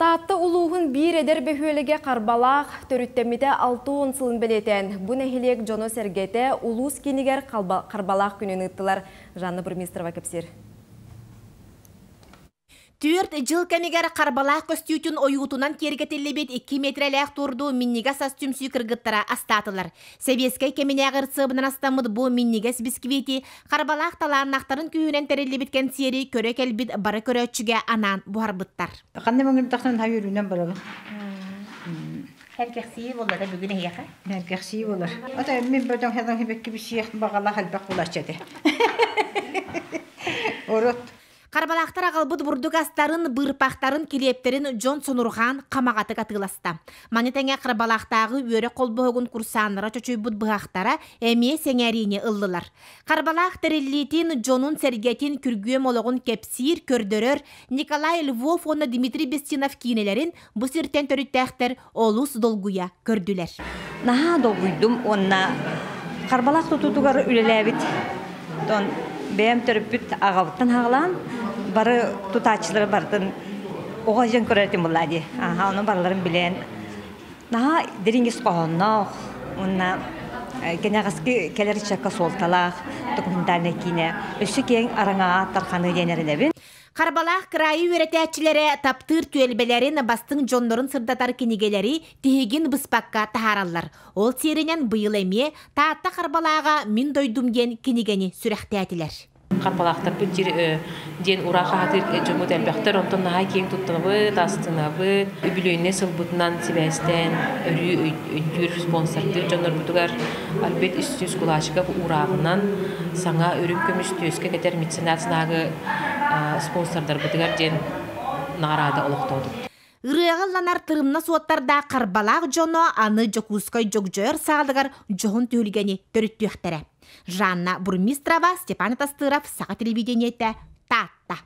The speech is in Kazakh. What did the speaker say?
Taatта uluğun bir eder behölege karbalaq, törüttemide 6-10 sılın beleten. Bu nehilek Jono Sergete ulus kiniger karbalaq gününü ıttılar. Жанна Бурмистрова кепсир. 4 жыл кемигер карбалақ көстүйтін ойуутунан кергетелебет 2 метрелек турду минниге састюмсүй кыргыттара астатылар. Себескай кеминегер сыбынан астамыд бу миннигес бисквити карбалақ таланнақтарын күйінен терелебеткен сери көрө келбит бары көрөчүге анан буарбыттар. Қандай маңырдақтан хайырунан барабы? Herkesi olur da bugün heyaka. Herkesi olur. Ata min birden hedan hebekki bir şey bağala halbak ulaşadı. Orot. Карбалақтар ағалбыд бурдугастарын, бырпақтарын, келептерін Джон Сонурхан қамағаты қатығыласта. Манетеңе карбалақтағы өрі қолбығын курсанлара чөчөйбұд бұғақтара әме сеңәріне ұллылар. Карбалақ тәреллетін Джонун Сергетін күргүйем олығын кепсир, көрдөрөр, Николай Львов оны Дмитрий Бестинов кейнелерін бұл сіртен төріттәқтер олус долгуя көрділер. Наха долгуйдум, онна карбалақ тұтудығары үлеләбіт. Бәйім түріппіт ағавыттан ағылан, бары тұтачылары бардың оға жен көрәтім болады. Оның барыларын білен. Наға деріңгіз қоғыннақ, онна кенеғасқы кәлер чаққа солталақ, документарны кейіне, өсі кейін араңаға тарқаны денерінебін. Карбалақ крайы өретәтчілері таптыр түйелбелерін бастың жонларын сырдатар кенегелері тегін бұспаққа тахаралар. Ол серінен бұйыл әме таатта карбалаға min дойдумген кенегені сүрәқтәтілер. Карбалақтар бұл ден ұраға хатыр жомуд әлбәқтір, онтан наға кейін тұттынабы, тастынабы, үбілөйіне сылбытынан себәстен, өрі өйдір спонсорды, жонлар бұтығар әлбет үстіз құлашыға ұрағынан саңа өрім көміс төске кетер меценатынағы спонсордар бұтығар ден нағарада олықтауды. Үріғыланар тырымна суаттарда карбалақ жоно аны жокускай жокжойыр сағалығар жоғын түйілгені төріттіқтері. Жанна Бурмистрова, Степан Тастыров, Саға телевидениеті, Татта.